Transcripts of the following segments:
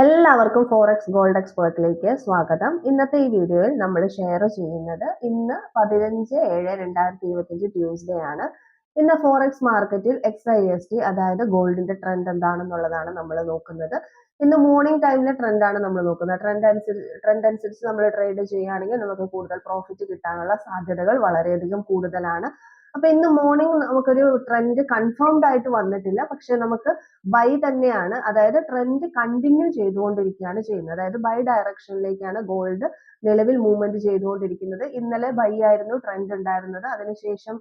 എല്ലാവർക്കും forex gold എക്സ്പേർട്ടിലേക്ക് സ്വാഗതം. ഇന്നത്തെ ഈ വീഡിയോയിൽ നമ്മൾ ഷെയർ ചെയ്യുന്നത് ഇന്ന് 15/7/2025 ട്യൂസ്ഡേ ആണ്. ഇന്ന് ഫോറക്സ് മാർക്കറ്റിൽ XIST അതായത് ഗോൾഡിന്റെ ട്രെൻഡ് എന്താണെന്നുള്ളതാണ് നമ്മൾ നോക്കുന്നത്. ഇന്ന് മോർണിംഗ് ടൈമിലെ ട്രെൻഡാണ് നമ്മൾ നോക്കുന്നത്. ട്രെൻഡ് അനുസരിച്ച് നമ്മൾ ട്രേഡ് ചെയ്യുകയാണെങ്കിൽ നമുക്ക് കൂടുതൽ പ്രോഫിറ്റ് കിട്ടാനുള്ള സാധ്യതകൾ വളരെയധികം കൂടുതലാണ്. അപ്പൊ ഇന്ന് മോർണിംഗ് നമുക്കൊരു ട്രെൻഡ് കൺഫേംഡ് ആയിട്ട് വന്നിട്ടില്ല, പക്ഷെ നമുക്ക് ബൈ തന്നെയാണ്. അതായത് ട്രെൻഡ് കണ്ടിന്യൂ ചെയ്തുകൊണ്ടിരിക്കുകയാണ് ചെയ്യുന്നത്. അതായത് ബൈ ഡയറക്ഷനിലേക്കാണ് ഗോൾഡ് നിലവിൽ മൂവ്മെന്റ് ചെയ്തുകൊണ്ടിരിക്കുന്നത്. ഇന്നലെ ബൈ ആയിരുന്നു ട്രെൻഡ് ഉണ്ടായിരുന്നത്. അതിനുശേഷം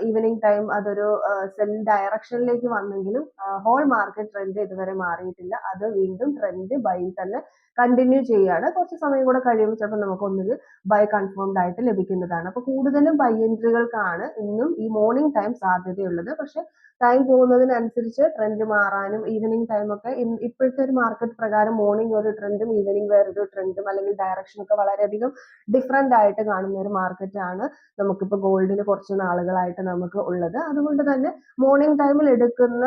ഈവനിങ് ടൈം അതൊരു സെൽ ഡയറക്ഷനിലേക്ക് വന്നെങ്കിലും ഹോൾ മാർക്കറ്റ് ട്രെൻഡ് ഇതുവരെ മാറിയിട്ടില്ല. അത് വീണ്ടും ട്രെൻഡ് ബൈ തന്നെ കണ്ടിന്യൂ ചെയ്യുകയാണ്. കുറച്ച് സമയം കൂടെ കഴിയുമ്പോൾ ചിലപ്പോൾ നമുക്ക് ഒന്നുകിൽ ബൈ കൺഫേംഡ് ആയിട്ട് ലഭിക്കുന്നതാണ്. അപ്പൊ കൂടുതലും ബൈ എൻട്രികൾക്കാണ് ഇന്നും ഈ മോർണിംഗ് ടൈം സാധ്യതയുള്ളത്. പക്ഷെ ടൈം പോകുന്നതിനനുസരിച്ച് ട്രെൻഡ് മാറാനും ഈവനിങ് ടൈം ഒക്കെ ഇപ്പോഴത്തെ ഒരു മാർക്കറ്റ് പ്രകാരം മോർണിംഗ് ഒരു ട്രെൻഡും ഈവനിങ് വേറൊരു ട്രെൻഡും അല്ലെങ്കിൽ ഡയറക്ഷൻ ഒക്കെ വളരെയധികം ഡിഫറെന്റ് ആയിട്ട് കാണുന്ന ഒരു മാർക്കറ്റ് ആണ് നമുക്കിപ്പോൾ ഗോൾഡിന് കുറച്ച് നാളുകളായിട്ട് നമുക്ക് ഉള്ളത്. അതുകൊണ്ട് തന്നെ മോർണിംഗ് ടൈമിൽ എടുക്കുന്ന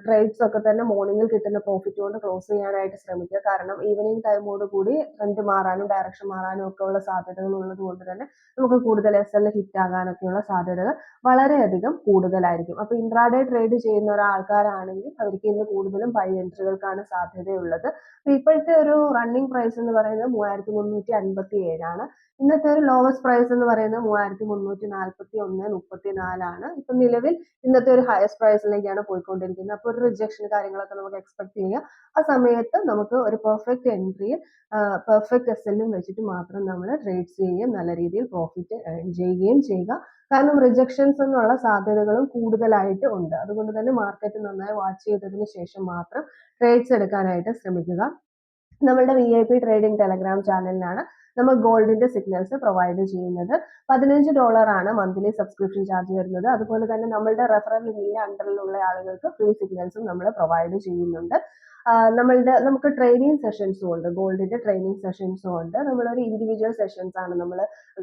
ട്രേഡ്സ് ഒക്കെ തന്നെ മോർണിംഗിൽ കിട്ടുന്ന പ്രോഫിറ്റ് കൊണ്ട് ക്ലോസ് ചെയ്യാനായിട്ട് ശ്രമിക്കുക. കാരണം ഈവനിങ് ടൈമോട് കൂടി ട്രെൻഡ് മാറാനും ഡയറക്ഷൻ മാറാനും ഒക്കെ ഉള്ള സാധ്യതകൾ ഉള്ളത് കൊണ്ട് തന്നെ നമുക്ക് കൂടുതൽ SL ഹിറ്റ് ആകാനൊക്കെയുള്ള സാധ്യതകൾ വളരെയധികം കൂടുതലായിരിക്കും. അപ്പൊ ഇൻട്രാഡേ ട്രേഡ് ചെയ്യുന്ന ഒരാൾക്കാരാണെങ്കിൽ അവർക്ക് ഇന്ന് കൂടുതലും ബൈ എൻട്രികൾക്കാണ് സാധ്യതയുള്ളത്. ഇപ്പോഴത്തെ ഒരു റണ്ണിങ് പ്രൈസ് എന്ന് പറയുന്നത് 3357 ഇന്നത്തെ ഒരു ലോവസ്റ്റ് പ്രൈസ് എന്ന് പറയുന്നത് 3341.34 ഇപ്പൊ നിലവിൽ ഇന്നത്തെ ഒരു ഹയസ്റ്റ് പ്രൈസിലേക്കാണ് പോയിക്കൊണ്ടിരിക്കുന്നത്. അപ്പോൾ ഒരു റിജക്ഷൻ കാര്യങ്ങളൊക്കെ നമുക്ക് എക്സ്പെക്ട് ചെയ്യാം. ആ സമയത്ത് നമുക്ക് ഒരു പെർഫെക്റ്റ് എൻട്രിയിൽ പെർഫെക്റ്റ് SLും വെച്ചിട്ട് മാത്രം നമ്മൾ ട്രേഡ് ചെയ്യുകയും നല്ല രീതിയിൽ പ്രോഫിറ്റ് ഏൺ ചെയ്യുകയും ചെയ്യുക. കാരണം റിജക്ഷൻസ് എന്നുള്ള സാധ്യതകളും കൂടുതലായിട്ട് ഉണ്ട്. അതുകൊണ്ട് തന്നെ മാർക്കറ്റ് നന്നായി വാച്ച് ചെയ്തതിന് ശേഷം മാത്രം ട്രേഡ്സ് എടുക്കാനായിട്ട് ശ്രമിക്കുക. നമ്മളുടെ VIP ട്രേഡിംഗ് ടെലഗ്രാം ചാനലിലാണ് നമ്മൾ ഗോൾഡിന്റെ സിഗ്നൽസ് പ്രൊവൈഡ് ചെയ്യുന്നത്. $15 ആണ് മന്ത്ലി സബ്സ്ക്രിപ്ഷൻ ചാർജ് വരുന്നത്. അതുപോലെ തന്നെ നമ്മളുടെ റെഫറൽ ലിങ്കിന്റെ അണ്ടറിലുള്ള ആളുകൾക്ക് ഫ്രീ സിഗ്നൽസും നമ്മൾ പ്രൊവൈഡ് ചെയ്യുന്നുണ്ട്. നമുക്ക് ട്രെയിനിങ് സെഷൻസും ഉണ്ട്, ഗോൾഡിന്റെ ട്രെയിനിങ് സെഷൻസും ഉണ്ട്. നമ്മളൊരു ഇൻഡിവിജ്വൽ സെഷൻസ് ആണ് നമ്മൾ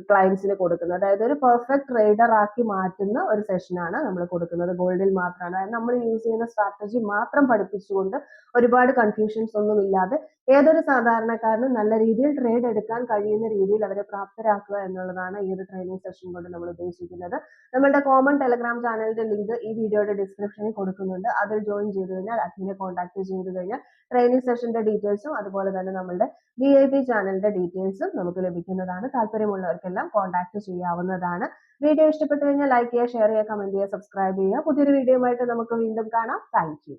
ക്ലയൻസിന് കൊടുക്കുന്നത്. അതായത് ഒരു പെർഫെക്റ്റ് ട്രേഡർ ആക്കി മാറ്റുന്ന ഒരു സെഷനാണ് നമ്മൾ കൊടുക്കുന്നത്. ഗോൾഡിൽ മാത്രമാണ്. അതായത് നമ്മൾ യൂസ് ചെയ്യുന്ന സ്ട്രാറ്റജി മാത്രം പഠിപ്പിച്ചുകൊണ്ട് ഒരുപാട് കൺഫ്യൂഷൻസ് ഒന്നും ഇല്ലാതെ ഏതൊരു സാധാരണക്കാരനും നല്ല രീതിയിൽ ട്രേഡ് എടുക്കാൻ കഴിയുന്ന രീതിയിൽ അവരെ പ്രാപ്തരാക്കുക എന്നുള്ളതാണ് ഈ ഒരു ട്രെയിനിങ് സെഷൻ കൊണ്ട് നമ്മൾ ഉദ്ദേശിക്കുന്നത്. നമ്മളുടെ കോമൺ ടെലഗ്രാം ചാനലിന്റെ ലിങ്ക് ഈ വീഡിയോയുടെ ഡിസ്ക്രിപ്ഷനിൽ കൊടുക്കുന്നുണ്ട്. അതിൽ ജോയിൻ ചെയ്ത് കഴിഞ്ഞാൽ അഡ്മിനെ കോൺടാക്ട് ചെയ്ത് കഴിഞ്ഞാൽ ട്രെയിനിങ് സെഷന്റെ ഡീറ്റെയിൽസും അതുപോലെ തന്നെ നമ്മളുടെ VIP ചാനലിന്റെ ഡീറ്റെയിൽസും നമുക്ക് ലഭിക്കുന്നതാണ്. താല്പര്യമുള്ളവർക്കെല്ലാം കോൺടാക്ട് ചെയ്യാവുന്നതാണ്. വീഡിയോ ഇഷ്ടപ്പെട്ടു കഴിഞ്ഞാൽ ലൈക്ക് ചെയ്യുക, ഷെയർ ചെയ്യുക, കമന്റ് ചെയ്യുക, സബ്സ്ക്രൈബ് ചെയ്യുക. പുതിയൊരു വീഡിയോയുമായിട്ട് നമുക്ക് വീണ്ടും കാണാം. Thank you.